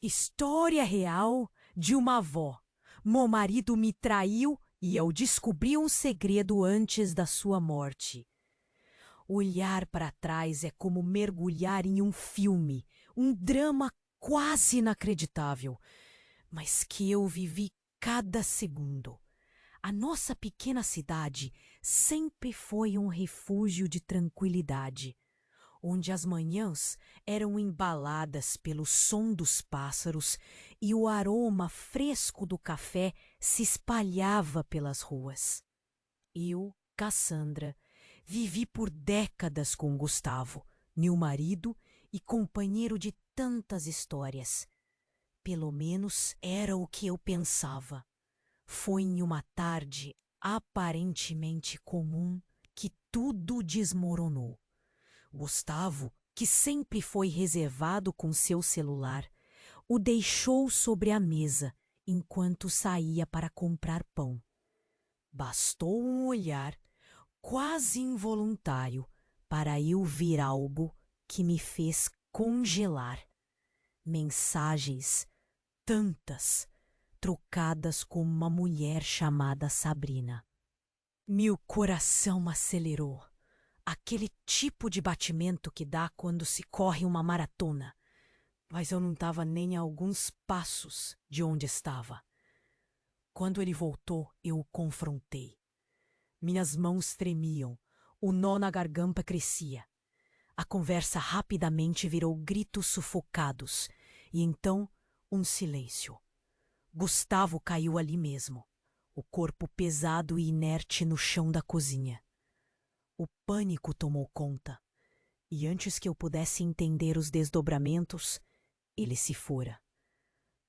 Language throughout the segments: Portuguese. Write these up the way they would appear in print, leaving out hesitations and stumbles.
História real de uma avó. Meu marido me traiu e eu descobri um segredo antes da sua morte. Olhar para trás é como mergulhar em um filme, um drama quase inacreditável, mas que eu vivi cada segundo. A nossa pequena cidade sempre foi um refúgio de tranquilidade, onde as manhãs eram embaladas pelo som dos pássaros e o aroma fresco do café se espalhava pelas ruas. Eu, Cassandra, vivi por décadas com Gustavo, meu marido e companheiro de tantas histórias. Pelo menos era o que eu pensava. Foi em uma tarde aparentemente comum que tudo desmoronou. Gustavo, que sempre foi reservado com seu celular, o deixou sobre a mesa enquanto saía para comprar pão. Bastou um olhar, quase involuntário, para eu ver algo que me fez congelar. Mensagens, tantas, trocadas com uma mulher chamada Sabrina. Meu coração acelerou. Aquele tipo de batimento que dá quando se corre uma maratona. Mas eu não estava nem a alguns passos de onde estava. Quando ele voltou, eu o confrontei. Minhas mãos tremiam, o nó na garganta crescia. A conversa rapidamente virou gritos sufocados e então um silêncio. Gustavo caiu ali mesmo, o corpo pesado e inerte no chão da cozinha. O pânico tomou conta, e antes que eu pudesse entender os desdobramentos, ele se fora.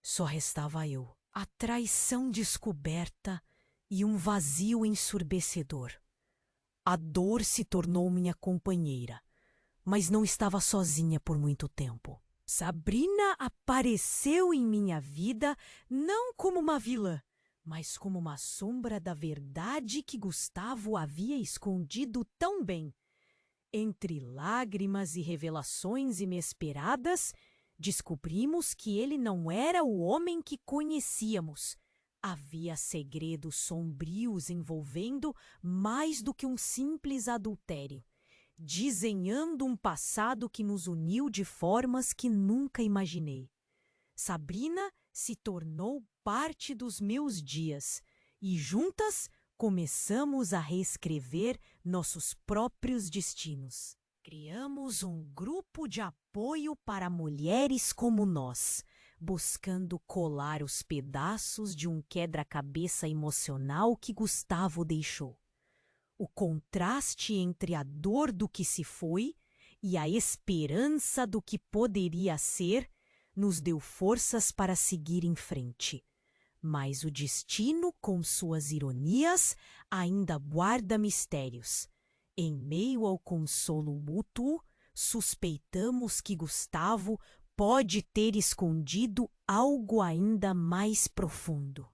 Só restava eu, a traição descoberta e um vazio ensurdecedor. A dor se tornou minha companheira, mas não estava sozinha por muito tempo. Sabrina apareceu em minha vida não como uma vilã, mas como uma sombra da verdade que Gustavo havia escondido tão bem. Entre lágrimas e revelações inesperadas, descobrimos que ele não era o homem que conhecíamos. Havia segredos sombrios envolvendo mais do que um simples adultério, desenhando um passado que nos uniu de formas que nunca imaginei. Sabrina se tornou parte dos meus dias e juntas começamos a reescrever nossos próprios destinos. Criamos um grupo de apoio para mulheres como nós, buscando colar os pedaços de um quebra-cabeça emocional que Gustavo deixou. O contraste entre a dor do que se foi e a esperança do que poderia ser nos deu forças para seguir em frente. Mas o destino, com suas ironias, ainda guarda mistérios. Em meio ao consolo mútuo, suspeitamos que Gustavo pode ter escondido algo ainda mais profundo.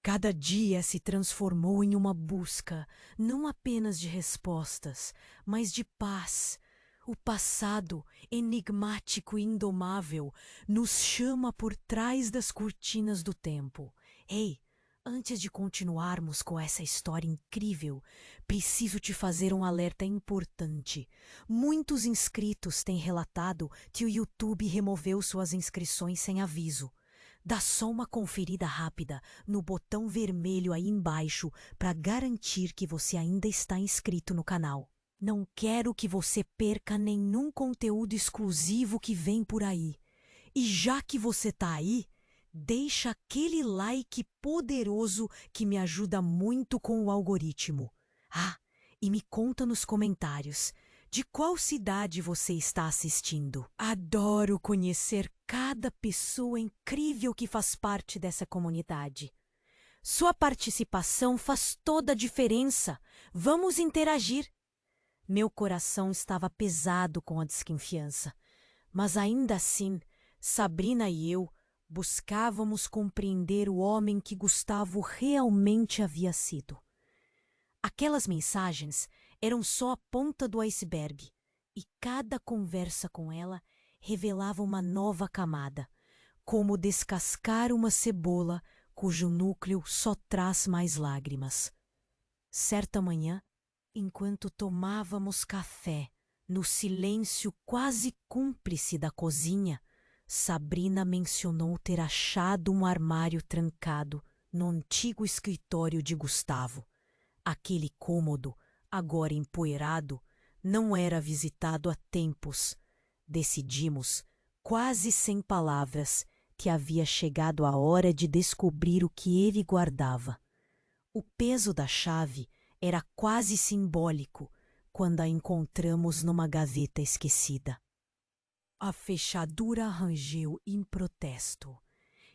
Cada dia se transformou em uma busca, não apenas de respostas, mas de paz. O passado, enigmático e indomável, nos chama por trás das cortinas do tempo. Ei, antes de continuarmos com essa história incrível, preciso te fazer um alerta importante. Muitos inscritos têm relatado que o YouTube removeu suas inscrições sem aviso. Dá só uma conferida rápida no botão vermelho aí embaixo para garantir que você ainda está inscrito no canal. Não quero que você perca nenhum conteúdo exclusivo que vem por aí. E já que você está aí, deixa aquele like poderoso que me ajuda muito com o algoritmo. Ah, e me conta nos comentários de qual cidade você está assistindo. Adoro conhecer cada pessoa incrível que faz parte dessa comunidade. Sua participação faz toda a diferença. Vamos interagir. Meu coração estava pesado com a desconfiança, mas ainda assim, Sabrina e eu buscávamos compreender o homem que Gustavo realmente havia sido. Aquelas mensagens eram só a ponta do iceberg, e cada conversa com ela revelava uma nova camada, como descascar uma cebola cujo núcleo só traz mais lágrimas. Certa manhã, enquanto tomávamos café, no silêncio quase cúmplice da cozinha, Sabrina mencionou ter achado um armário trancado no antigo escritório de Gustavo. Aquele cômodo, agora empoeirado, não era visitado há tempos. Decidimos, quase sem palavras, que havia chegado a hora de descobrir o que ele guardava. O peso da chave era quase simbólico quando a encontramos numa gaveta esquecida. A fechadura rangeu em protesto,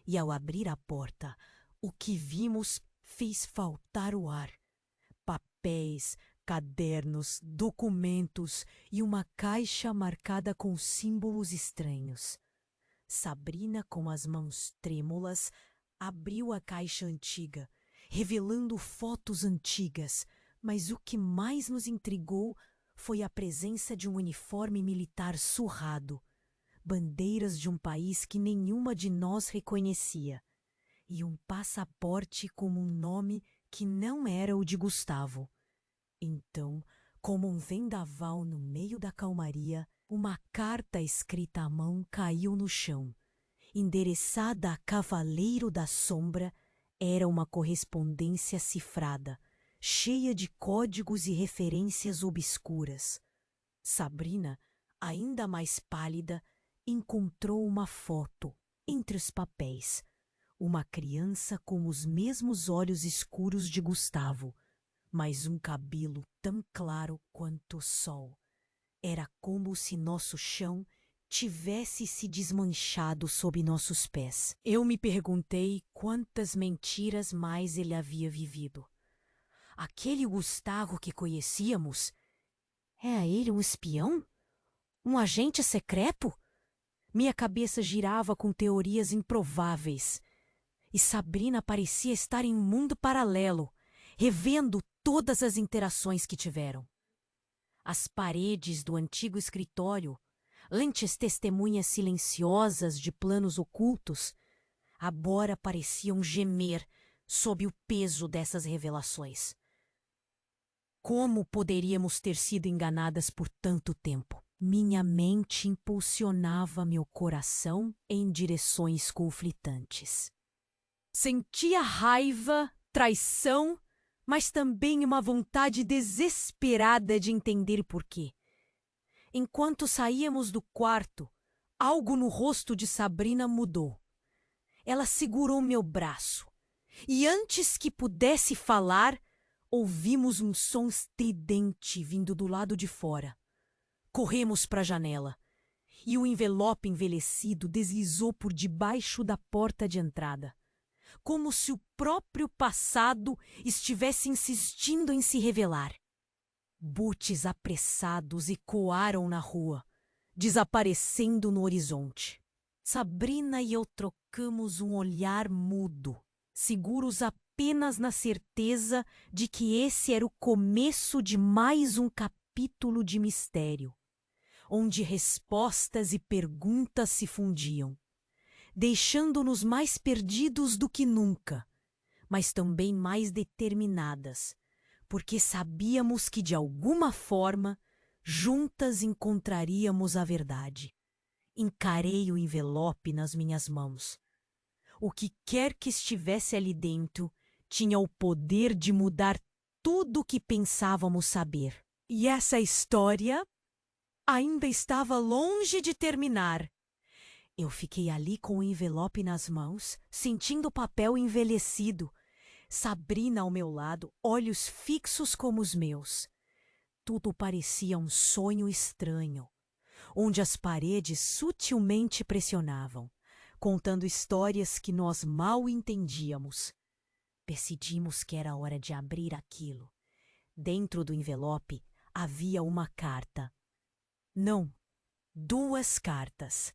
e ao abrir a porta, o que vimos fez faltar o ar. Papéis, cadernos, documentos e uma caixa marcada com símbolos estranhos. Sabrina, com as mãos trêmulas, abriu a caixa antiga, revelando fotos antigas, mas o que mais nos intrigou foi a presença de um uniforme militar surrado, bandeiras de um país que nenhuma de nós reconhecia, e um passaporte com um nome que não era o de Gustavo. Então, como um vendaval no meio da calmaria, uma carta escrita à mão caiu no chão. Endereçada a Cavaleiro da Sombra, era uma correspondência cifrada, cheia de códigos e referências obscuras. Sabrina, ainda mais pálida, encontrou uma foto entre os papéis. Uma criança com os mesmos olhos escuros de Gustavo, mas um cabelo tão claro quanto o sol. Era como se nosso chão tivesse se desmanchado sob nossos pés. Eu me perguntei quantas mentiras mais ele havia vivido. Aquele Gustavo que conhecíamos, era ele um espião? Um agente secreto? Minha cabeça girava com teorias improváveis. E Sabrina parecia estar em um mundo paralelo, revendo todas as interações que tiveram. As paredes do antigo escritório, lentes testemunhas silenciosas de planos ocultos, agora pareciam gemer sob o peso dessas revelações. Como poderíamos ter sido enganadas por tanto tempo? Minha mente impulsionava meu coração em direções conflitantes. Sentia raiva, traição, mas também uma vontade desesperada de entender por quê. Enquanto saíamos do quarto, algo no rosto de Sabrina mudou. Ela segurou meu braço, e antes que pudesse falar, ouvimos um som estridente vindo do lado de fora. Corremos para a janela, e o envelope envelhecido deslizou por debaixo da porta de entrada, como se o próprio passado estivesse insistindo em se revelar. Butes apressados ecoaram na rua, desaparecendo no horizonte. Sabrina e eu trocamos um olhar mudo, seguros apenas na certeza de que esse era o começo de mais um capítulo de mistério, onde respostas e perguntas se fundiam, deixando-nos mais perdidos do que nunca, mas também mais determinadas, porque sabíamos que de alguma forma juntas encontraríamos a verdade. Encarei o envelope nas minhas mãos. O que quer que estivesse ali dentro tinha o poder de mudar tudo o que pensávamos saber. E essa história ainda estava longe de terminar. Eu fiquei ali com o envelope nas mãos, sentindo o papel envelhecido. Sabrina ao meu lado, olhos fixos como os meus. Tudo parecia um sonho estranho, onde as paredes sutilmente pressionavam, contando histórias que nós mal entendíamos. Decidimos que era hora de abrir aquilo. Dentro do envelope havia uma carta. Não, 2 cartas.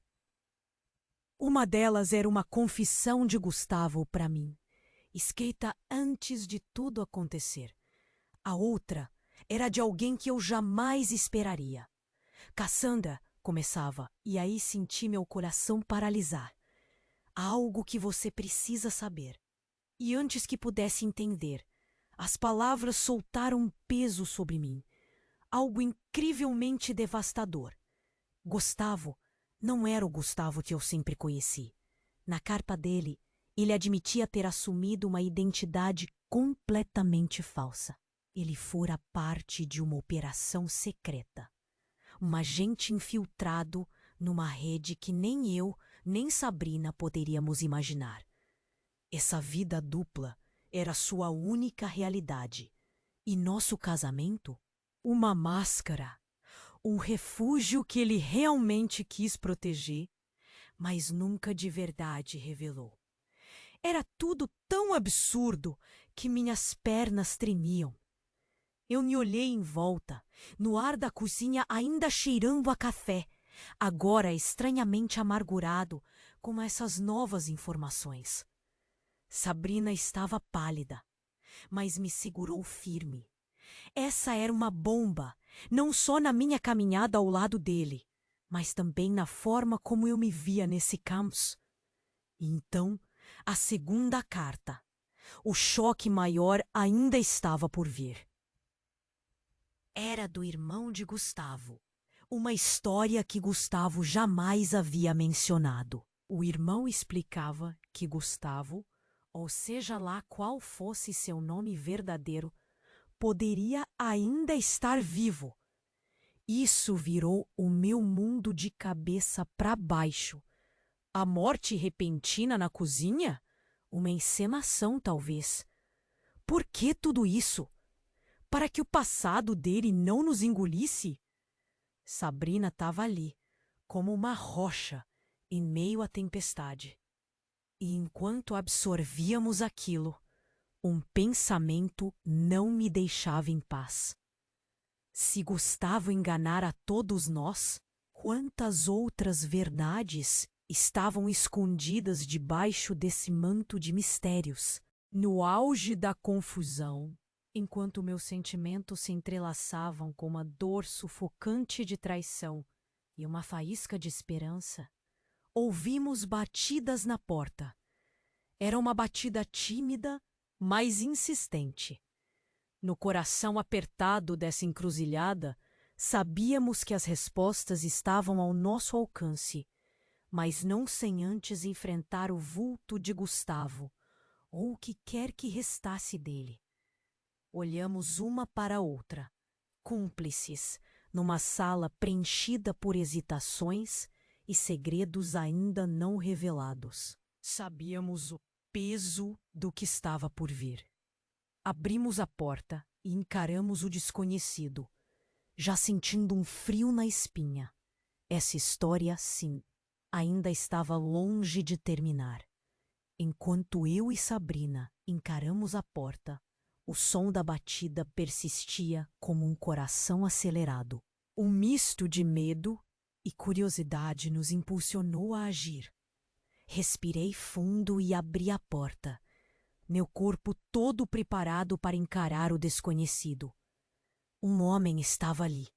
Uma delas era uma confissão de Gustavo para mim, escrita antes de tudo acontecer. A outra era de alguém que eu jamais esperaria. Cassandra, começava, e aí senti meu coração paralisar. Há algo que você precisa saber. E antes que pudesse entender, as palavras soltaram um peso sobre mim. Algo incrivelmente devastador. Gustavo não era o Gustavo que eu sempre conheci. Na carta dele, ele admitia ter assumido uma identidade completamente falsa. Ele fora parte de uma operação secreta. Um agente infiltrado numa rede que nem eu, nem Sabrina poderíamos imaginar. Essa vida dupla era sua única realidade. E nosso casamento? Uma máscara. Um refúgio que ele realmente quis proteger, mas nunca de verdade revelou. Era tudo tão absurdo que minhas pernas tremiam. Eu me olhei em volta, no ar da cozinha ainda cheirando a café, agora estranhamente amargurado com essas novas informações. Sabrina estava pálida, mas me segurou firme. Essa era uma bomba, não só na minha caminhada ao lado dele, mas também na forma como eu me via nesse campus. E então, a segunda carta. O choque maior ainda estava por vir. Era do irmão de Gustavo. Uma história que Gustavo jamais havia mencionado. O irmão explicava que Gustavo, ou seja lá qual fosse seu nome verdadeiro, poderia ainda estar vivo. Isso virou o meu mundo de cabeça para baixo. A morte repentina na cozinha? Uma encenação, talvez. Por que tudo isso? Para que o passado dele não nos engolisse? Sabrina estava ali, como uma rocha, em meio à tempestade. E enquanto absorvíamos aquilo, um pensamento não me deixava em paz. Se Gustavo enganara todos nós, quantas outras verdades estavam escondidas debaixo desse manto de mistérios? No auge da confusão, enquanto meus sentimentos se entrelaçavam com uma dor sufocante de traição e uma faísca de esperança, ouvimos batidas na porta. Era uma batida tímida, mas insistente. No coração apertado dessa encruzilhada, sabíamos que as respostas estavam ao nosso alcance, mas não sem antes enfrentar o vulto de Gustavo, ou o que quer que restasse dele. Olhamos uma para a outra, cúmplices, numa sala preenchida por hesitações e segredos ainda não revelados. Sabíamos o peso do que estava por vir. Abrimos a porta e encaramos o desconhecido, já sentindo um frio na espinha. Essa história, sim, ainda estava longe de terminar. Enquanto eu e Sabrina encaramos a porta, o som da batida persistia como um coração acelerado. Um misto de medo e curiosidade nos impulsionou a agir. Respirei fundo e abri a porta, meu corpo todo preparado para encarar o desconhecido. Um homem estava ali,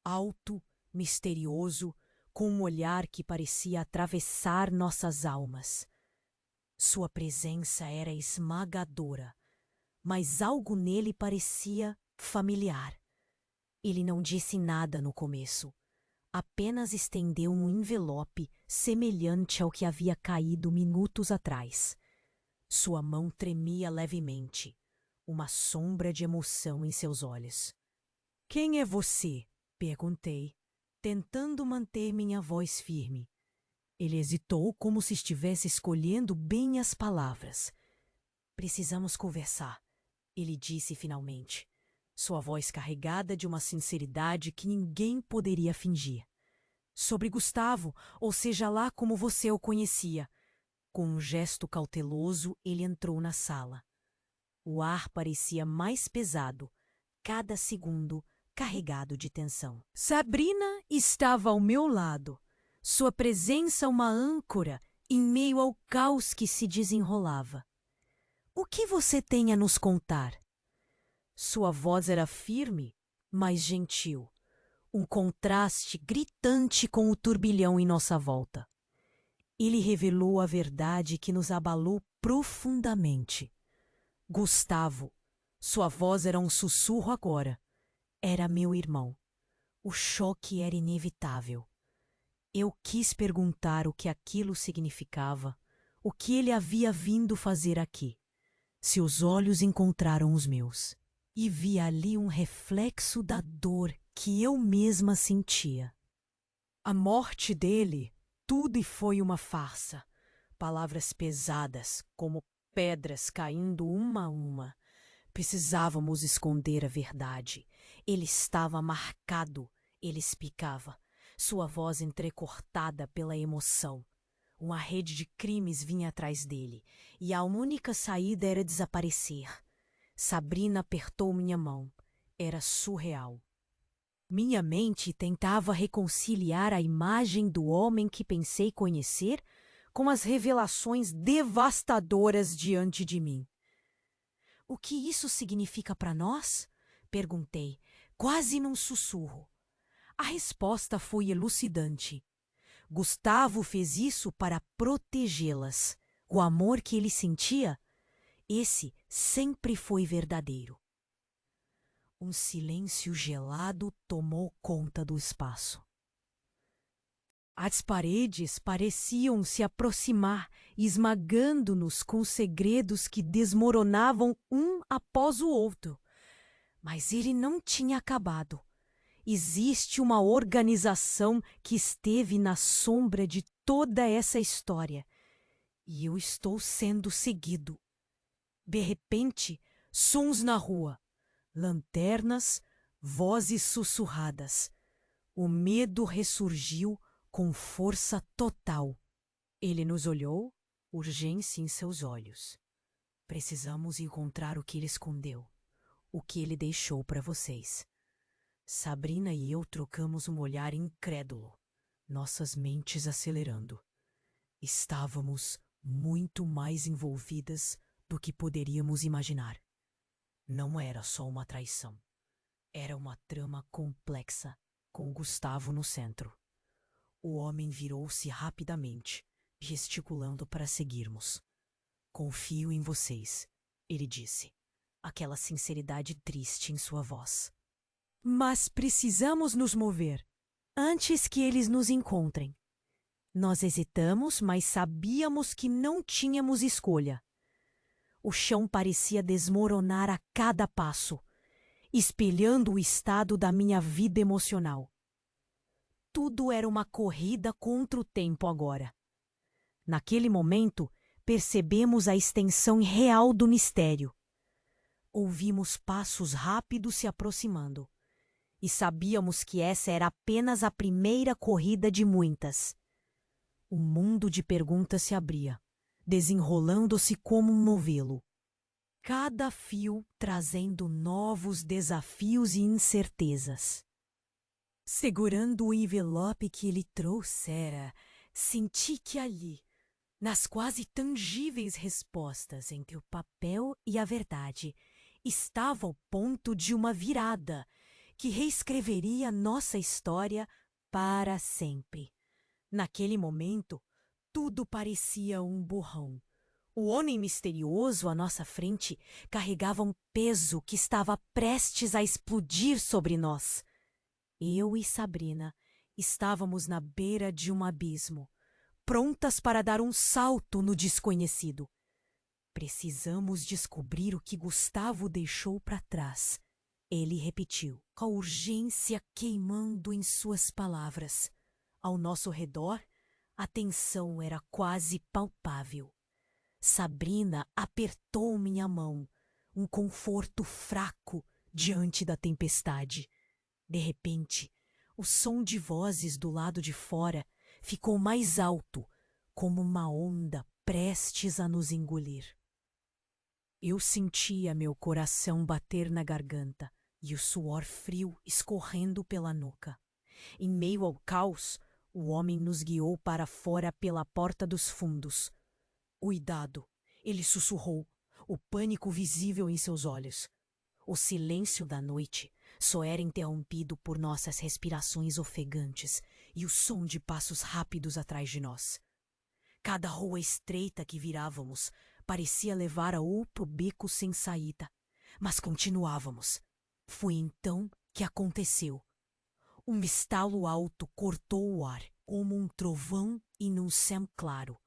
alto, misterioso, com um olhar que parecia atravessar nossas almas. Sua presença era esmagadora, mas algo nele parecia familiar. Ele não disse nada no começo, apenas estendeu um envelope semelhante ao que havia caído minutos atrás. Sua mão tremia levemente, uma sombra de emoção em seus olhos. — Quem é você? Perguntei, tentando manter minha voz firme. Ele hesitou como se estivesse escolhendo bem as palavras. — Precisamos conversar, ele disse finalmente, sua voz carregada de uma sinceridade que ninguém poderia fingir. Sobre Gustavo, ou seja lá como você o conhecia. Com um gesto cauteloso, ele entrou na sala. O ar parecia mais pesado, cada segundo carregado de tensão. Sabrina estava ao meu lado, sua presença uma âncora em meio ao caos que se desenrolava. — O que você tem a nos contar? Sua voz era firme, mas gentil, um contraste gritante com o turbilhão em nossa volta. Ele revelou a verdade que nos abalou profundamente. Gustavo, sua voz era um sussurro agora. Era meu irmão. O choque era inevitável. Eu quis perguntar o que aquilo significava, o que ele havia vindo fazer aqui. Seus olhos encontraram os meus e vi ali um reflexo da dor que eu mesma sentia. A morte dele, tudo foi uma farsa. Palavras pesadas, como pedras caindo uma a uma. Precisávamos esconder a verdade. Ele estava marcado, ele explicava, sua voz entrecortada pela emoção. Uma rede de crimes vinha atrás dele, e a única saída era desaparecer. Sabrina apertou minha mão. Era surreal. Minha mente tentava reconciliar a imagem do homem que pensei conhecer com as revelações devastadoras diante de mim. O que isso significa para nós? Perguntei, quase num sussurro. A resposta foi elucidante. Gustavo fez isso para protegê-las. O amor que ele sentia, esse sempre foi verdadeiro. Um silêncio gelado tomou conta do espaço. As paredes pareciam se aproximar, esmagando-nos com segredos que desmoronavam um após o outro. Mas ele não tinha acabado. Existe uma organização que esteve na sombra de toda essa história. E eu estou sendo seguido. De repente, sons na rua, lanternas, vozes sussurradas. O medo ressurgiu com força total. Ele nos olhou, urgência em seus olhos. Precisamos encontrar o que ele escondeu, o que ele deixou para vocês. Sabrina e eu trocamos um olhar incrédulo, nossas mentes acelerando. Estávamos muito mais envolvidas do que poderíamos imaginar. Não era só uma traição. Era uma trama complexa, com Gustavo no centro. O homem virou-se rapidamente, gesticulando para seguirmos. Confio em vocês, ele disse, aquela sinceridade triste em sua voz. Mas precisamos nos mover, antes que eles nos encontrem. Nós hesitamos, mas sabíamos que não tínhamos escolha. O chão parecia desmoronar a cada passo, espelhando o estado da minha vida emocional. Tudo era uma corrida contra o tempo agora. Naquele momento, percebemos a extensão real do mistério. Ouvimos passos rápidos se aproximando, e sabíamos que essa era apenas a primeira corrida de muitas. Um mundo de perguntas se abria, desenrolando-se como um novelo. Cada fio trazendo novos desafios e incertezas. Segurando o envelope que ele trouxera, senti que ali, nas quase tangíveis respostas entre o papel e a verdade, estava o ponto de uma virada que reescreveria nossa história para sempre. Naquele momento, tudo parecia um borrão. O homem misterioso à nossa frente carregava um peso que estava prestes a explodir sobre nós. Eu e Sabrina estávamos na beira de um abismo, prontas para dar um salto no desconhecido. Precisamos descobrir o que Gustavo deixou para trás. Ele repetiu, com a urgência queimando em suas palavras. Ao nosso redor, a tensão era quase palpável. Sabrina apertou minha mão, um conforto fraco diante da tempestade. De repente, o som de vozes do lado de fora ficou mais alto, como uma onda prestes a nos engolir. Eu sentia meu coração bater na garganta e o suor frio escorrendo pela nuca. Em meio ao caos, o homem nos guiou para fora pela porta dos fundos. Cuidado, ele sussurrou, o pânico visível em seus olhos. O silêncio da noite só era interrompido por nossas respirações ofegantes e o som de passos rápidos atrás de nós. Cada rua estreita que virávamos parecia levar a outro beco sem saída, mas continuávamos. Foi então que aconteceu. Um estalo alto cortou o ar, como um trovão em um céu claro.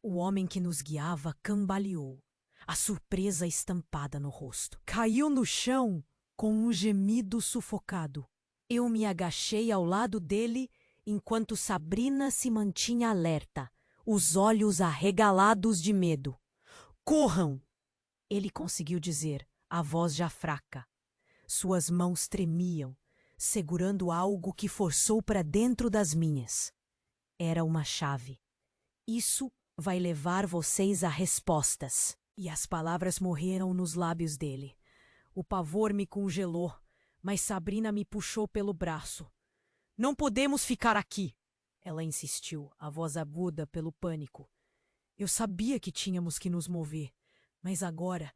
O homem que nos guiava cambaleou, a surpresa estampada no rosto. Caiu no chão com um gemido sufocado. Eu me agachei ao lado dele enquanto Sabrina se mantinha alerta, os olhos arregalados de medo. "Corram!" ele conseguiu dizer, a voz já fraca. Suas mãos tremiam, segurando algo que forçou para dentro das minhas. Era uma chave. "Isso vai levar vocês a respostas." E as palavras morreram nos lábios dele. O pavor me congelou, mas Sabrina me puxou pelo braço. "Não podemos ficar aqui!" ela insistiu, a voz aguda pelo pânico. Eu sabia que tínhamos que nos mover, mas agora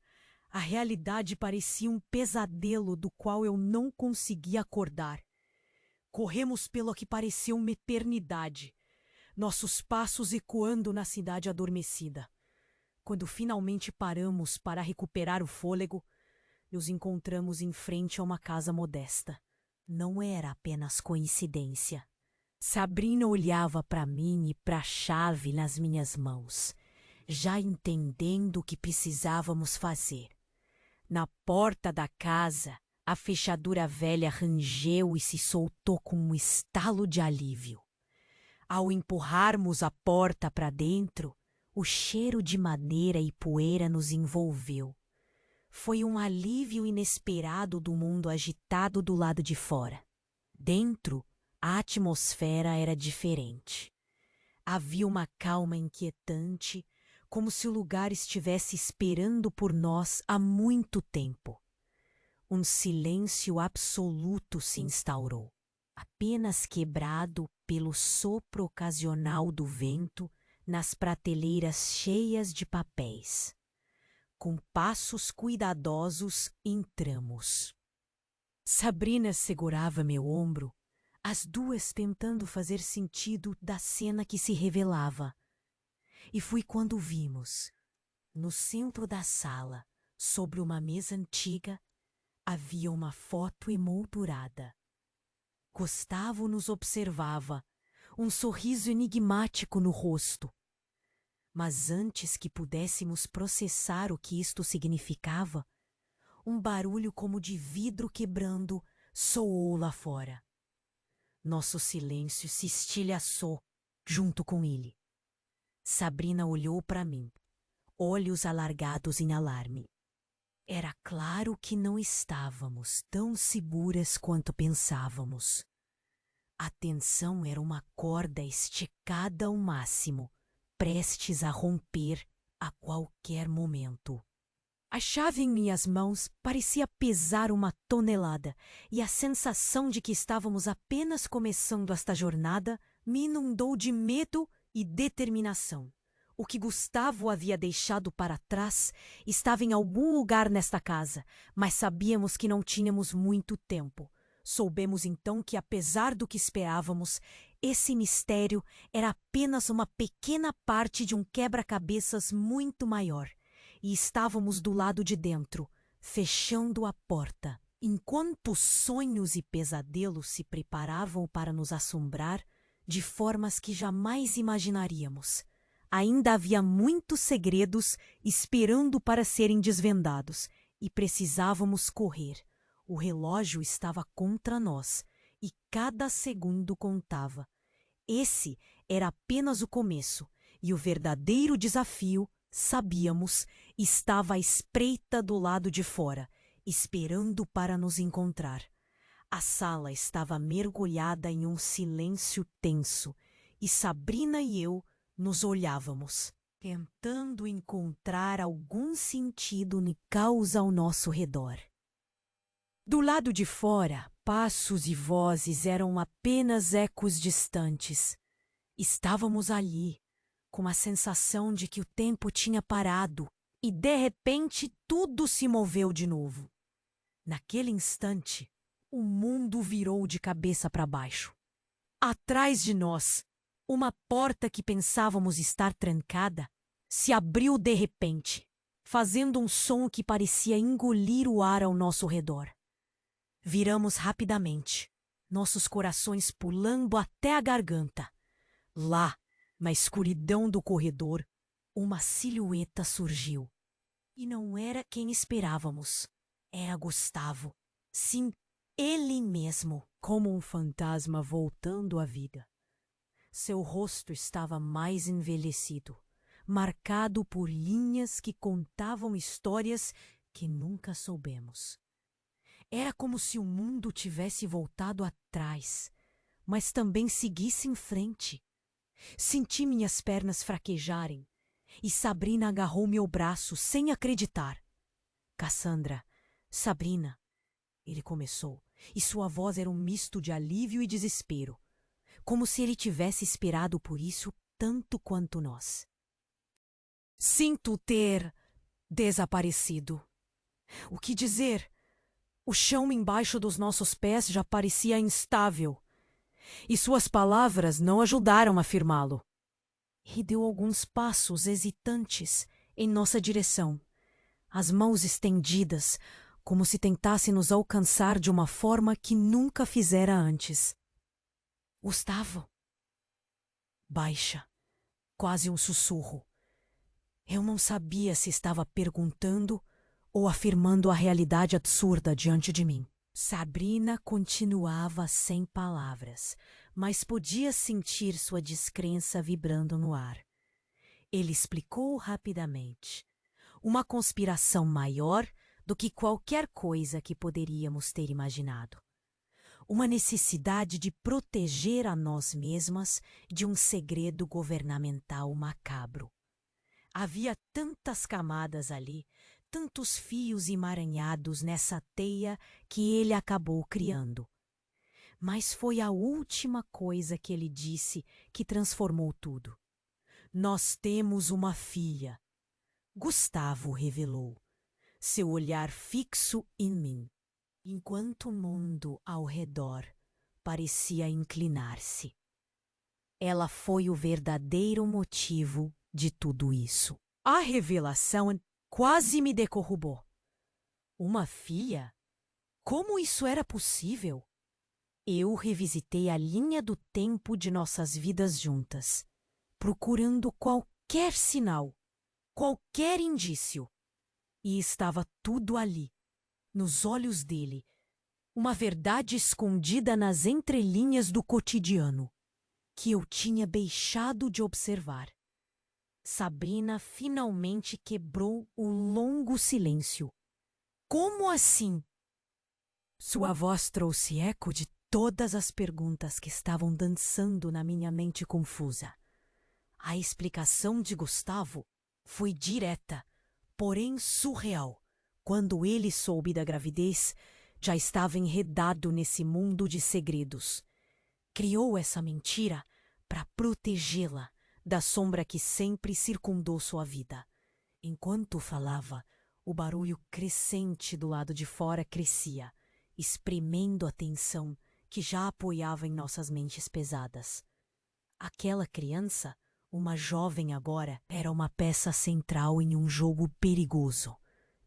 a realidade parecia um pesadelo do qual eu não conseguia acordar. Corremos pelo que pareceu uma eternidade, nossos passos ecoando na cidade adormecida. Quando finalmente paramos para recuperar o fôlego, nos encontramos em frente a uma casa modesta. Não era apenas coincidência. Sabrina olhava para mim e para a chave nas minhas mãos, já entendendo o que precisávamos fazer. Na porta da casa, a fechadura velha rangeu e se soltou com um estalo de alívio. Ao empurrarmos a porta para dentro, o cheiro de madeira e poeira nos envolveu. Foi um alívio inesperado do mundo agitado do lado de fora. Dentro, a atmosfera era diferente. Havia uma calma inquietante, como se o lugar estivesse esperando por nós há muito tempo. Um silêncio absoluto se instaurou, apenas quebrado pelo sopro ocasional do vento nas prateleiras cheias de papéis. Com passos cuidadosos, entramos. Sabrina segurava meu ombro, as duas tentando fazer sentido da cena que se revelava. E foi quando vimos, no centro da sala, sobre uma mesa antiga, havia uma foto emoldurada. Gustavo nos observava, um sorriso enigmático no rosto. Mas antes que pudéssemos processar o que isto significava, um barulho como de vidro quebrando soou lá fora. Nosso silêncio se estilhaçou junto com ele. Sabrina olhou para mim, olhos alargados em alarme. Era claro que não estávamos tão seguras quanto pensávamos. A tensão era uma corda esticada ao máximo, prestes a romper a qualquer momento. A chave em minhas mãos parecia pesar uma tonelada, e a sensação de que estávamos apenas começando esta jornada me inundou de medo e determinação. O que Gustavo havia deixado para trás estava em algum lugar nesta casa, mas sabíamos que não tínhamos muito tempo. Soubemos então que, apesar do que esperávamos, esse mistério era apenas uma pequena parte de um quebra-cabeças muito maior. E estávamos do lado de dentro, fechando a porta. Enquanto sonhos e pesadelos se preparavam para nos assombrar de formas que jamais imaginaríamos, ainda havia muitos segredos esperando para serem desvendados e precisávamos correr. O relógio estava contra nós e cada segundo contava. Esse era apenas o começo e o verdadeiro desafio, sabíamos, estava à espreita do lado de fora, esperando para nos encontrar. A sala estava mergulhada em um silêncio tenso e Sabrina e eu nos olhávamos, tentando encontrar algum sentido no caos ao nosso redor. Do lado de fora, passos e vozes eram apenas ecos distantes. Estávamos ali, com a sensação de que o tempo tinha parado e, de repente, tudo se moveu de novo. Naquele instante, o mundo virou de cabeça para baixo. Atrás de nós, Uma porta que pensávamos estar trancada se abriu de repente, fazendo um som que parecia engolir o ar ao nosso redor. Viramos rapidamente, nossos corações pulando até a garganta. Lá, na escuridão do corredor, uma silhueta surgiu. E não era quem esperávamos. Era Gustavo. Sim, ele mesmo, como um fantasma voltando à vida. Seu rosto estava mais envelhecido, marcado por linhas que contavam histórias que nunca soubemos. Era como se o mundo tivesse voltado atrás, mas também seguisse em frente. Senti minhas pernas fraquejarem e Sabrina agarrou meu braço sem acreditar. Cassandra, Sabrina, ele começou, e sua voz era um misto de alívio e desespero, como se ele tivesse esperado por isso tanto quanto nós. Sinto ter desaparecido. O que dizer? O chão embaixo dos nossos pés já parecia instável, e suas palavras não ajudaram a afirmá-lo. E deu alguns passos hesitantes em nossa direção, as mãos estendidas, como se tentasse nos alcançar de uma forma que nunca fizera antes. Gustavo? Baixa, quase um sussurro. Eu não sabia se estava perguntando ou afirmando a realidade absurda diante de mim. Sabrina continuava sem palavras, mas podia sentir sua descrença vibrando no ar. Ele explicou rapidamente. Uma conspiração maior do que qualquer coisa que poderíamos ter imaginado. Uma necessidade de proteger a nós mesmas de um segredo governamental macabro. Havia tantas camadas ali, tantos fios emaranhados nessa teia que ele acabou criando. Mas foi a última coisa que ele disse que transformou tudo. Nós temos uma filha. Gustavo revelou, seu olhar fixo em mim, enquanto o mundo ao redor parecia inclinar-se. Ela foi o verdadeiro motivo de tudo isso. A revelação quase me derrubou. Uma filha? Como isso era possível? Eu revisitei a linha do tempo de nossas vidas juntas, procurando qualquer sinal, qualquer indício. E estava tudo ali, nos olhos dele, uma verdade escondida nas entrelinhas do cotidiano, que eu tinha deixado de observar. Sabrina finalmente quebrou o longo silêncio. Como assim? Sua voz trouxe eco de todas as perguntas que estavam dançando na minha mente confusa. A explicação de Gustavo foi direta, porém surreal. Quando ele soube da gravidez, já estava enredado nesse mundo de segredos. Criou essa mentira para protegê-la da sombra que sempre circundou sua vida. Enquanto falava, o barulho crescente do lado de fora crescia, espremendo a tensão que já apoiava em nossas mentes pesadas. Aquela criança, uma jovem agora, era uma peça central em um jogo perigoso.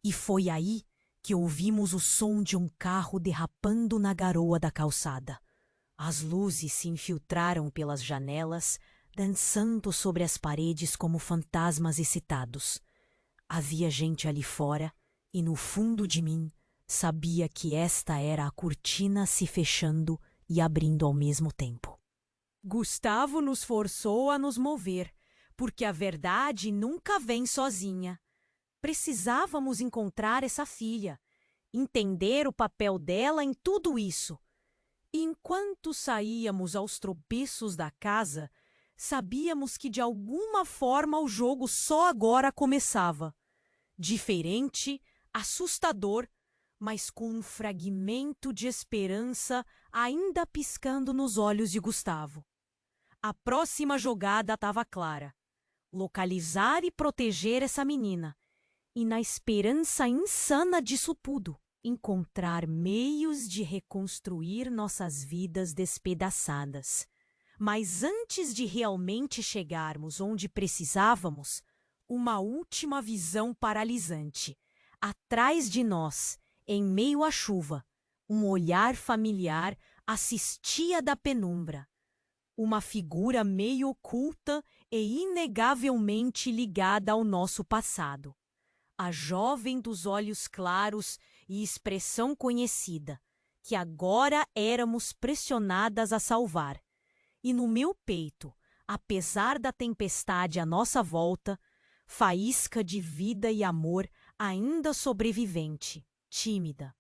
E foi aí que ouvimos o som de um carro derrapando na garoa da calçada. As luzes se infiltraram pelas janelas, dançando sobre as paredes como fantasmas excitados. Havia gente ali fora, e no fundo de mim sabia que esta era a cortina se fechando e abrindo ao mesmo tempo. Gustavo nos forçou a nos mover, porque a verdade nunca vem sozinha. Precisávamos encontrar essa filha, entender o papel dela em tudo isso. E enquanto saíamos aos tropeços da casa, sabíamos que de alguma forma o jogo só agora começava. Diferente, assustador, mas com um fragmento de esperança ainda piscando nos olhos de Gustavo. A próxima jogada estava clara: localizar e proteger essa menina. E na esperança insana disso tudo, encontrar meios de reconstruir nossas vidas despedaçadas. Mas antes de realmente chegarmos onde precisávamos, uma última visão paralisante. Atrás de nós, em meio à chuva, um olhar familiar assistia da penumbra. Uma figura meio oculta e inegavelmente ligada ao nosso passado. A jovem dos olhos claros e expressão conhecida, que agora éramos pressionadas a salvar. E no meu peito, apesar da tempestade à nossa volta, faísca de vida e amor ainda sobrevivente, tímida,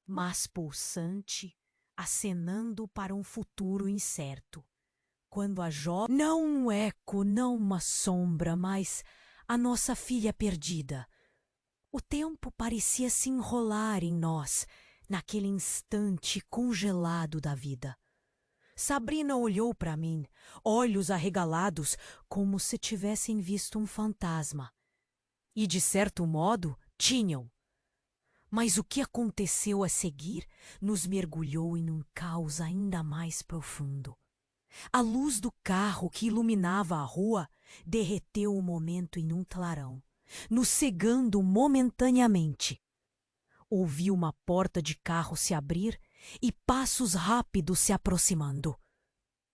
mas pulsante, acenando para um futuro incerto. Quando a jovem... Não um eco, não uma sombra, mas a nossa filha perdida. O tempo parecia se enrolar em nós, naquele instante congelado da vida. Sabrina olhou para mim, olhos arregalados, como se tivessem visto um fantasma. E, de certo modo, tinham. Mas o que aconteceu a seguir nos mergulhou em um caos ainda mais profundo. A luz do carro que iluminava a rua derreteu o momento em um clarão, nos cegando momentaneamente. Ouvi uma porta de carro se abrir e passos rápidos se aproximando.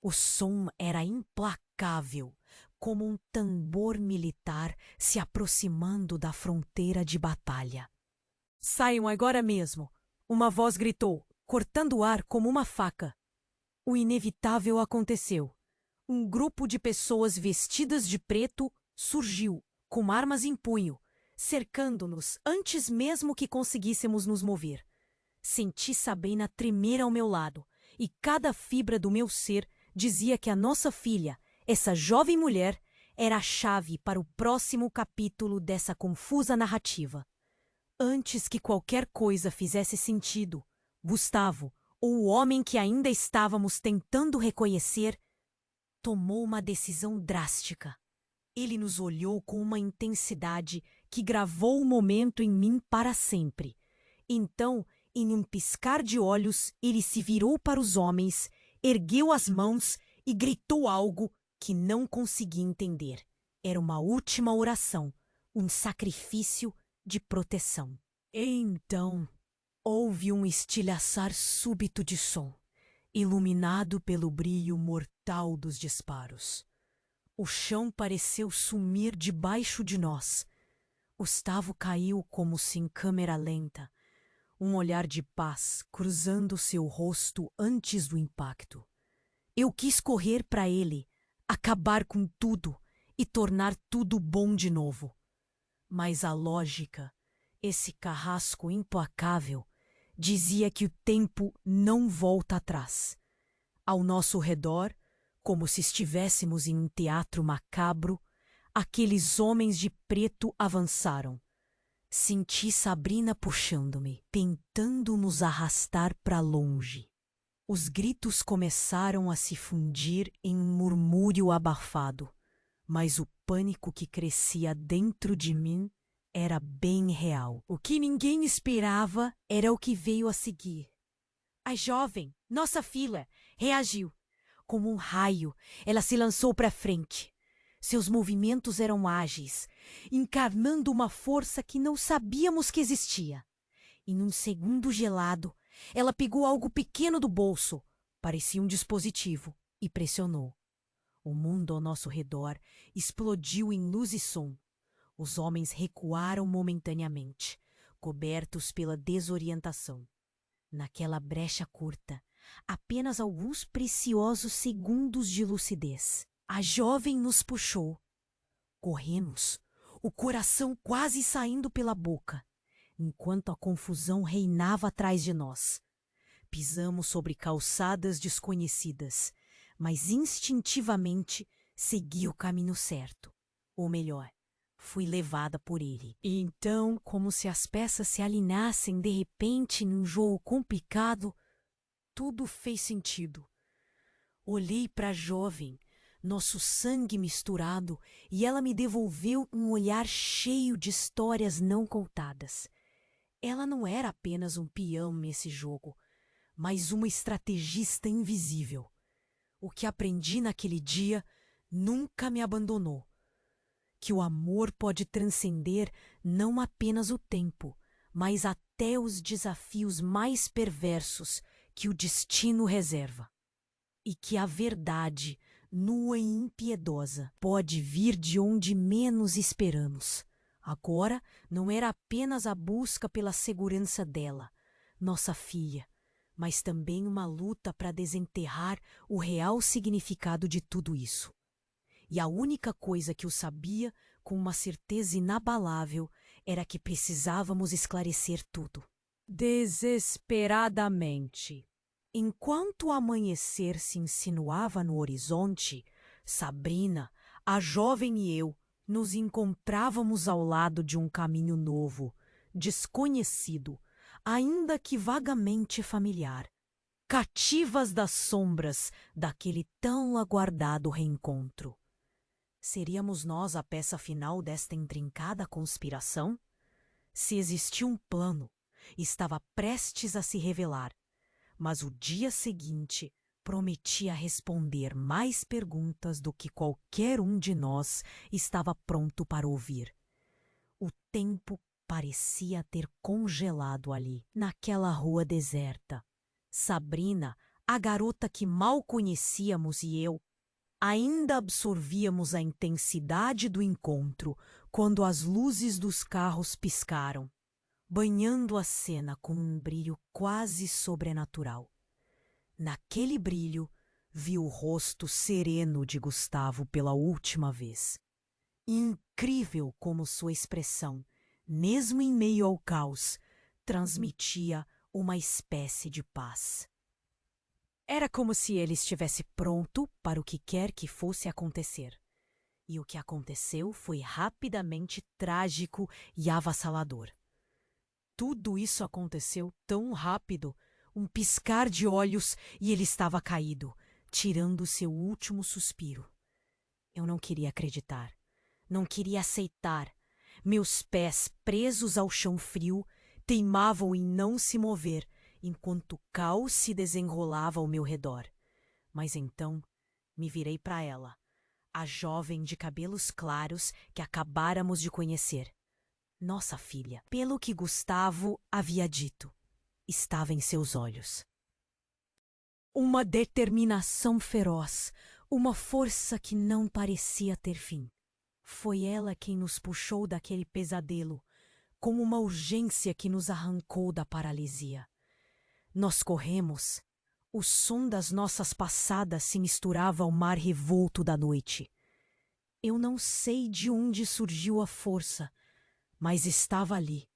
O som era implacável, como um tambor militar se aproximando da fronteira de batalha. "Saiam agora mesmo!" Uma voz gritou, cortando o ar como uma faca. O inevitável aconteceu. Um grupo de pessoas vestidas de preto surgiu, com armas em punho, cercando-nos antes mesmo que conseguíssemos nos mover. Senti Sabrina tremer ao meu lado, e cada fibra do meu ser dizia que a nossa filha, essa jovem mulher, era a chave para o próximo capítulo dessa confusa narrativa. Antes que qualquer coisa fizesse sentido, Gustavo, ou o homem que ainda estávamos tentando reconhecer, tomou uma decisão drástica. Ele nos olhou com uma intensidade que gravou o momento em mim para sempre. Então, em um piscar de olhos, ele se virou para os homens, ergueu as mãos e gritou algo que não consegui entender. Era uma última oração, um sacrifício de proteção. E então, houve um estilhaçar súbito de som, iluminado pelo brilho mortal dos disparos. O chão pareceu sumir debaixo de nós. Gustavo caiu como se em câmera lenta, um olhar de paz cruzando seu rosto antes do impacto. Eu quis correr para ele, acabar com tudo e tornar tudo bom de novo. Mas a lógica, esse carrasco implacável, dizia que o tempo não volta atrás. Ao nosso redor, como se estivéssemos em um teatro macabro, aqueles homens de preto avançaram. Senti Sabrina puxando-me, tentando nos arrastar para longe. Os gritos começaram a se fundir em um murmúrio abafado, mas o pânico que crescia dentro de mim era bem real. O que ninguém esperava era o que veio a seguir. A jovem, nossa filha, reagiu. Como um raio, ela se lançou para frente. Seus movimentos eram ágeis, encarnando uma força que não sabíamos que existia. Em um segundo gelado, ela pegou algo pequeno do bolso, parecia um dispositivo, e pressionou. O mundo ao nosso redor explodiu em luz e som. Os homens recuaram momentaneamente, cobertos pela desorientação. Naquela brecha curta, apenas alguns preciosos segundos de lucidez. A jovem nos puxou. Corremos, o coração quase saindo pela boca, enquanto a confusão reinava atrás de nós. Pisamos sobre calçadas desconhecidas, mas instintivamente segui o caminho certo. Ou melhor, fui levada por ele. E então, como se as peças se alinhassem de repente num jogo complicado, tudo fez sentido. Olhei para a jovem, nosso sangue misturado, e ela me devolveu um olhar cheio de histórias não contadas. Ela não era apenas um peão nesse jogo, mas uma estrategista invisível. O que aprendi naquele dia nunca me abandonou. Que o amor pode transcender não apenas o tempo, mas até os desafios mais perversos que o destino reserva. E que a verdade, nua e impiedosa, pode vir de onde menos esperamos. Agora não era apenas a busca pela segurança dela, nossa filha, mas também uma luta para desenterrar o real significado de tudo isso. E a única coisa que eu sabia com uma certeza inabalável era que precisávamos esclarecer tudo. Desesperadamente. Enquanto o amanhecer se insinuava no horizonte, Sabrina, a jovem e eu nos encontrávamos ao lado de um caminho novo, desconhecido, ainda que vagamente familiar, cativas das sombras daquele tão aguardado reencontro. Seríamos nós a peça final desta intrincada conspiração? Se existia um plano, estava prestes a se revelar, mas o dia seguinte prometia responder mais perguntas do que qualquer um de nós estava pronto para ouvir. O tempo parecia ter congelado ali, naquela rua deserta. Sabrina, a garota que mal conhecíamos, e eu, ainda absorvíamos a intensidade do encontro quando as luzes dos carros piscaram, banhando a cena com um brilho quase sobrenatural. Naquele brilho, vi o rosto sereno de Gustavo pela última vez. Incrível como sua expressão, mesmo em meio ao caos, transmitia uma espécie de paz. Era como se ele estivesse pronto para o que quer que fosse acontecer. E o que aconteceu foi rapidamente trágico e avassalador. Tudo isso aconteceu tão rápido, um piscar de olhos e ele estava caído, tirando seu último suspiro. Eu não queria acreditar, não queria aceitar. Meus pés, presos ao chão frio, teimavam em não se mover, enquanto o caos se desenrolava ao meu redor. Mas então me virei para ela, a jovem de cabelos claros que acabáramos de conhecer. Nossa filha, pelo que Gustavo havia dito, estava em seus olhos. Uma determinação feroz, uma força que não parecia ter fim. Foi ela quem nos puxou daquele pesadelo, como uma urgência que nos arrancou da paralisia. Nós corremos. O som das nossas passadas se misturava ao mar revolto da noite. Eu não sei de onde surgiu a força, mas estava ali.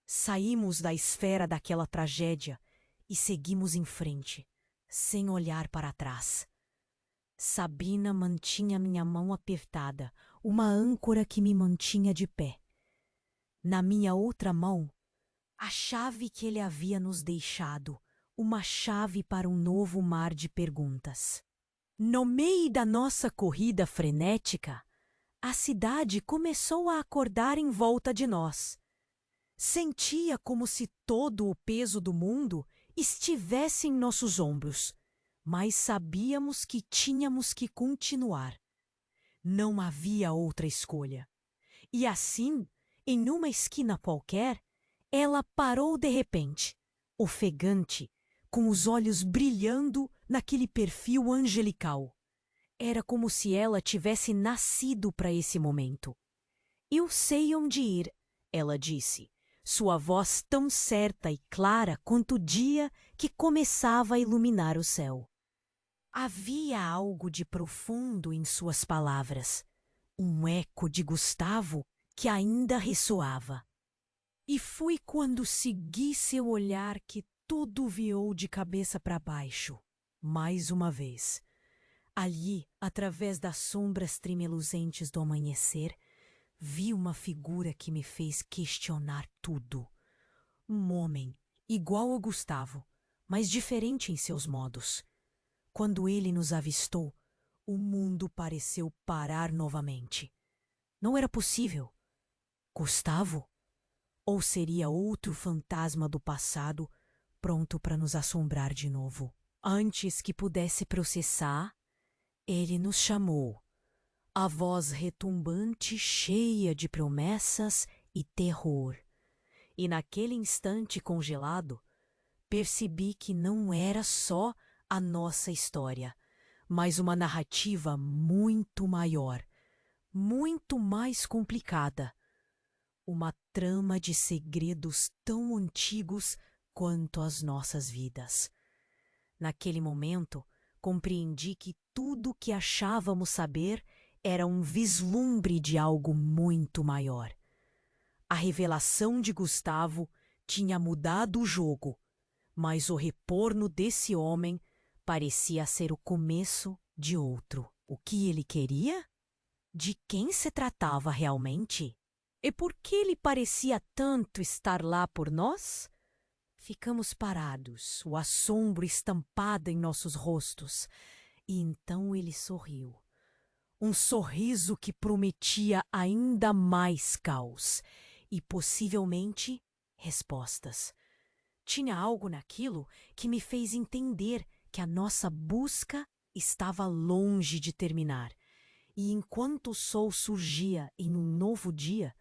Saímos da esfera daquela tragédia e seguimos em frente, sem olhar para trás. Sabrina mantinha minha mão apertada, uma âncora que me mantinha de pé. Na minha outra mão, a chave que ele havia nos deixado, uma chave para um novo mar de perguntas. No meio da nossa corrida frenética, a cidade começou a acordar em volta de nós. Sentia como se todo o peso do mundo estivesse em nossos ombros, mas sabíamos que tínhamos que continuar. Não havia outra escolha. E assim, em uma esquina qualquer, ela parou de repente, ofegante, com os olhos brilhando naquele perfil angelical. Era como se ela tivesse nascido para esse momento. Eu sei onde ir, ela disse, sua voz tão certa e clara quanto o dia que começava a iluminar o céu. Havia algo de profundo em suas palavras, um eco de Gustavo que ainda ressoava. E foi quando segui seu olhar que tudo virou de cabeça para baixo, mais uma vez. Ali, através das sombras tremeluzentes do amanhecer, vi uma figura que me fez questionar tudo. Um homem, igual ao Gustavo, mas diferente em seus modos. Quando ele nos avistou, o mundo pareceu parar novamente. Não era possível. Gustavo? Ou seria outro fantasma do passado, pronto para nos assombrar de novo? Antes que pudesse processar, ele nos chamou, a voz retumbante cheia de promessas e terror. E naquele instante congelado, percebi que não era só a nossa história, mas uma narrativa muito maior, muito mais complicada. Uma trama de segredos tão antigos quanto as nossas vidas. Naquele momento, compreendi que tudo o que achávamos saber era um vislumbre de algo muito maior. A revelação de Gustavo tinha mudado o jogo, mas o retorno desse homem parecia ser o começo de outro. O que ele queria? De quem se tratava realmente? E por que ele parecia tanto estar lá por nós? Ficamos parados, o assombro estampado em nossos rostos. E então ele sorriu. Um sorriso que prometia ainda mais caos e, possivelmente, respostas. Tinha algo naquilo que me fez entender que a nossa busca estava longe de terminar. E enquanto o sol surgia em um novo dia,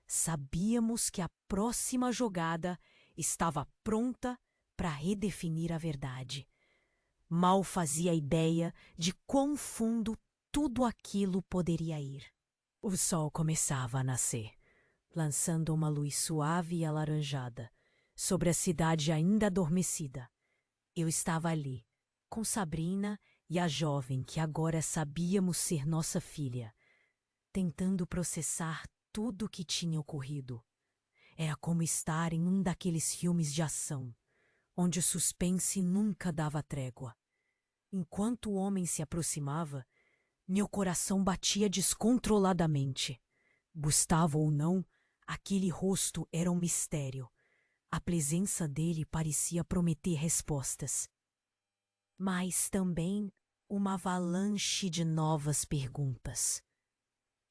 sabíamos que a próxima jogada estava pronta para redefinir a verdade. Mal fazia ideia de quão fundo tudo aquilo poderia ir. O sol começava a nascer, lançando uma luz suave e alaranjada sobre a cidade ainda adormecida. Eu estava ali, com Sabrina e a jovem que agora sabíamos ser nossa filha, tentando processar tudo o que tinha ocorrido. Era como estar em um daqueles filmes de ação, onde o suspense nunca dava trégua. Enquanto o homem se aproximava, meu coração batia descontroladamente. Gustavo ou não, aquele rosto era um mistério. A presença dele parecia prometer respostas. Mas também uma avalanche de novas perguntas.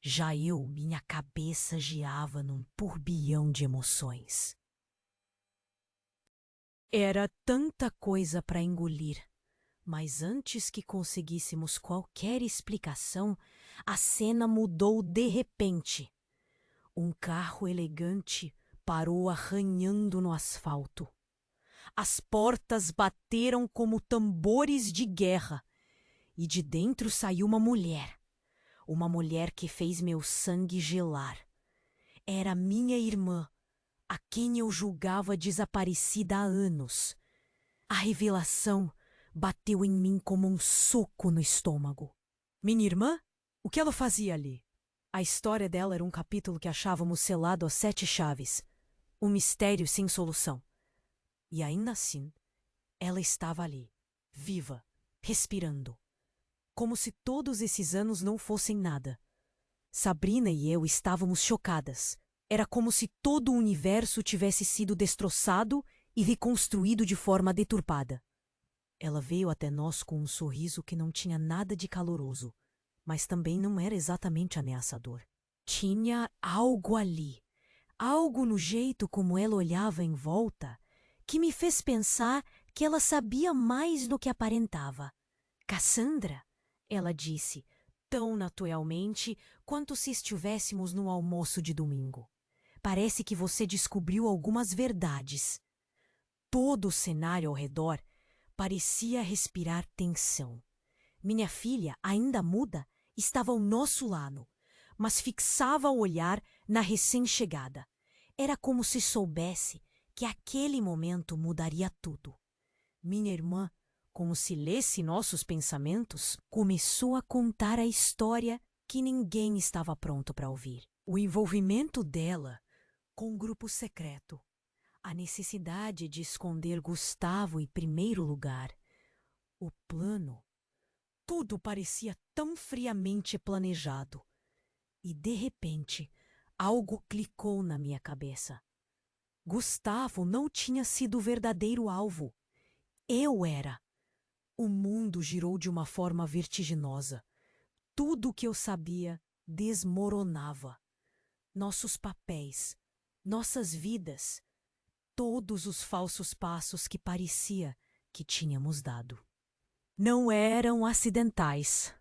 Já minha cabeça girava num turbilhão de emoções. Era tanta coisa para engolir, mas antes que conseguíssemos qualquer explicação, a cena mudou de repente. Um carro elegante parou arranhando no asfalto. As portas bateram como tambores de guerra, e de dentro saiu uma mulher. Uma mulher que fez meu sangue gelar. Era minha irmã, a quem eu julgava desaparecida há anos. A revelação bateu em mim como um soco no estômago. Minha irmã? O que ela fazia ali? A história dela era um capítulo que achávamos selado a 7 chaves. Um mistério sem solução. E ainda assim, ela estava ali, viva, respirando. Como se todos esses anos não fossem nada. Sabrina e eu estávamos chocadas. Era como se todo o universo tivesse sido destroçado e reconstruído de forma deturpada. Ela veio até nós com um sorriso que não tinha nada de caloroso, mas também não era exatamente ameaçador. Tinha algo ali, algo no jeito como ela olhava em volta, que me fez pensar que ela sabia mais do que aparentava. Cassandra, ela disse, tão naturalmente quanto se estivéssemos no almoço de domingo. Parece que você descobriu algumas verdades. Todo o cenário ao redor parecia respirar tensão. Minha filha, ainda muda, estava ao nosso lado, mas fixava o olhar na recém-chegada. Era como se soubesse que aquele momento mudaria tudo. Minha irmã, como se lesse nossos pensamentos, começou a contar a história que ninguém estava pronto para ouvir. O envolvimento dela com o grupo secreto. A necessidade de esconder Gustavo em primeiro lugar. O plano. Tudo parecia tão friamente planejado. E, de repente, algo clicou na minha cabeça. Gustavo não tinha sido o verdadeiro alvo. Eu era. O mundo girou de uma forma vertiginosa. Tudo o que eu sabia desmoronava. Nossos papéis, nossas vidas, todos os falsos passos que parecia que tínhamos dado. Não eram acidentais.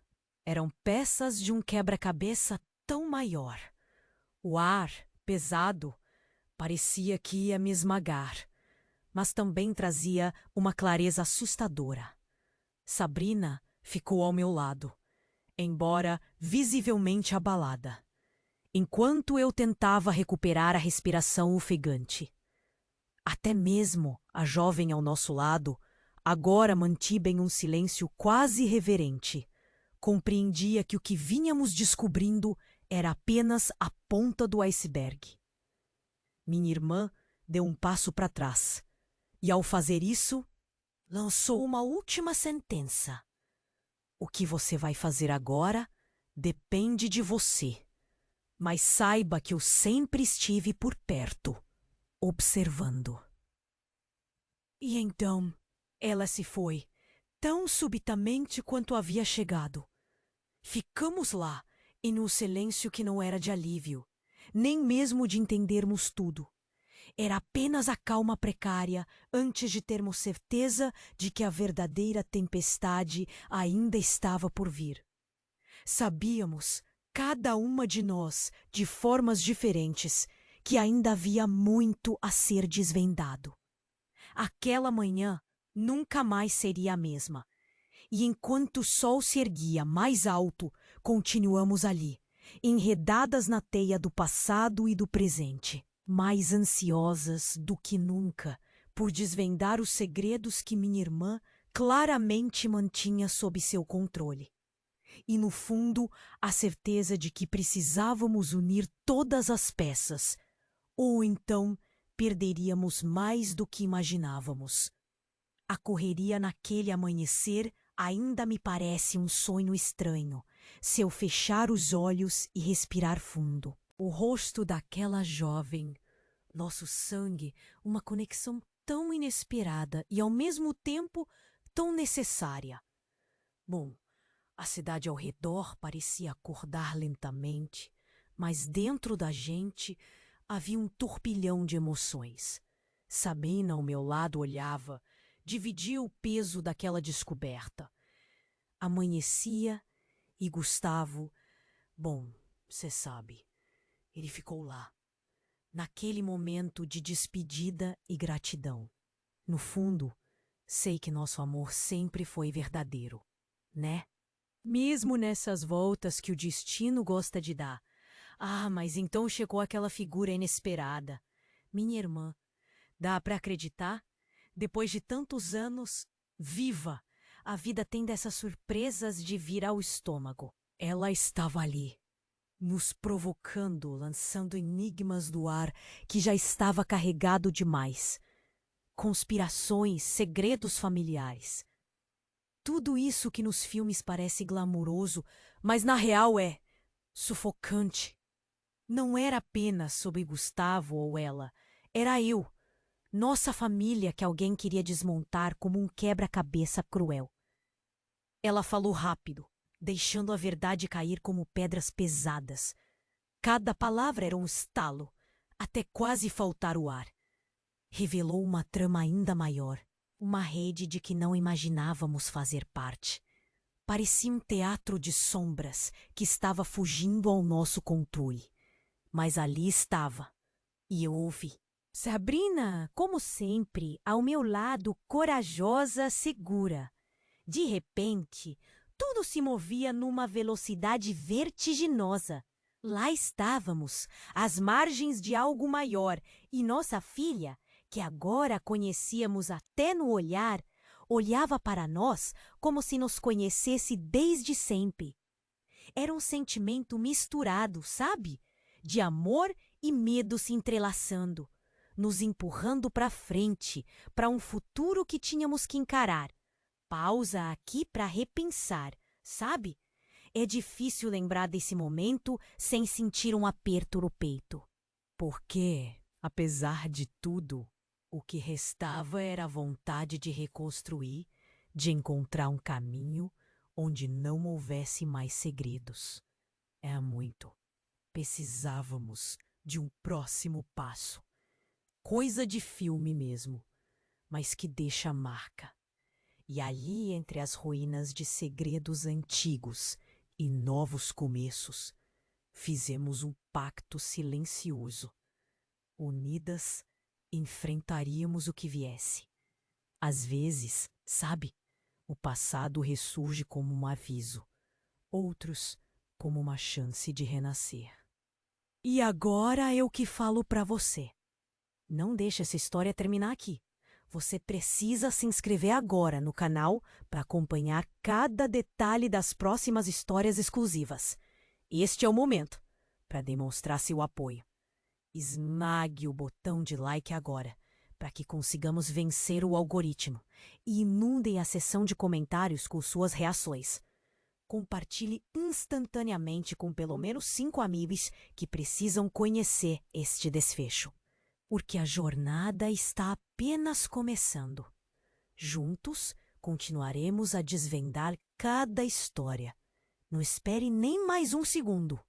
Eram peças de um quebra-cabeça tão maior. O ar, pesado, parecia que ia me esmagar, mas também trazia uma clareza assustadora. Sabrina ficou ao meu lado, embora visivelmente abalada, enquanto eu tentava recuperar a respiração ofegante. Até mesmo a jovem ao nosso lado agora mantinha em um silêncio quase reverente. Compreendia que o que vínhamos descobrindo era apenas a ponta do iceberg. Minha irmã deu um passo para trás e, ao fazer isso, lançou uma última sentença. O que você vai fazer agora depende de você, mas saiba que eu sempre estive por perto, observando. E então ela se foi, tão subitamente quanto havia chegado. Ficamos lá, em um silêncio que não era de alívio, nem mesmo de entendermos tudo. Era apenas a calma precária antes de termos certeza de que a verdadeira tempestade ainda estava por vir. Sabíamos, cada uma de nós, de formas diferentes, que ainda havia muito a ser desvendado. Aquela manhã nunca mais seria a mesma. E enquanto o sol se erguia mais alto, continuamos ali, enredadas na teia do passado e do presente, mais ansiosas do que nunca por desvendar os segredos que minha irmã claramente mantinha sob seu controle. E no fundo, a certeza de que precisávamos unir todas as peças, ou então perderíamos mais do que imaginávamos. A correria naquele amanhecer ainda me parece um sonho estranho, se eu fechar os olhos e respirar fundo. O rosto daquela jovem, nosso sangue, uma conexão tão inesperada e ao mesmo tempo tão necessária. Bom, a cidade ao redor parecia acordar lentamente, mas dentro da gente havia um turbilhão de emoções. Sabina ao meu lado olhava, dividia o peso daquela descoberta. Amanhecia e Gustavo, bom, você sabe, ele ficou lá, naquele momento de despedida e gratidão. No fundo, sei que nosso amor sempre foi verdadeiro, né? Mesmo nessas voltas que o destino gosta de dar. Ah, mas então chegou aquela figura inesperada. Minha irmã. Dá para acreditar? Depois de tantos anos, viva! A vida tem dessas surpresas de vir ao estômago. Ela estava ali, nos provocando, lançando enigmas do ar que já estava carregado demais. Conspirações, segredos familiares. Tudo isso que nos filmes parece glamuroso, mas na real é sufocante. Não era apenas sobre Gustavo ou ela, era eu, nossa família que alguém queria desmontar como um quebra-cabeça cruel. Ela falou rápido, deixando a verdade cair como pedras pesadas. Cada palavra era um estalo, até quase faltar o ar. Revelou uma trama ainda maior, uma rede de que não imaginávamos fazer parte. Parecia um teatro de sombras que estava fugindo ao nosso controle. Mas ali estava, e eu ouvi. Sabrina, como sempre, ao meu lado, corajosa, segura. De repente, tudo se movia numa velocidade vertiginosa. Lá estávamos, às margens de algo maior, e nossa filha, que agora conhecíamos até no olhar, olhava para nós como se nos conhecesse desde sempre. Era um sentimento misturado, sabe? De amor e medo se entrelaçando, nos empurrando para frente, para um futuro que tínhamos que encarar. Pausa aqui para repensar, sabe? É difícil lembrar desse momento sem sentir um aperto no peito. Porque, apesar de tudo, o que restava era a vontade de reconstruir, de encontrar um caminho onde não houvesse mais segredos. Era muito. Precisávamos de um próximo passo. Coisa de filme mesmo, mas que deixa marca. E ali, entre as ruínas de segredos antigos e novos começos, fizemos um pacto silencioso. Unidas, enfrentaríamos o que viesse. Às vezes, sabe, o passado ressurge como um aviso, outros como uma chance de renascer. E agora eu que falo pra você. Não deixe essa história terminar aqui. Você precisa se inscrever agora no canal para acompanhar cada detalhe das próximas histórias exclusivas. Este é o momento para demonstrar seu apoio. Esmague o botão de like agora, para que consigamos vencer o algoritmo, e inundem a seção de comentários com suas reações. Compartilhe instantaneamente com pelo menos 5 amigos que precisam conhecer este desfecho. Porque a jornada está apenas começando. Juntos, continuaremos a desvendar cada história. Não espere nem mais um segundo.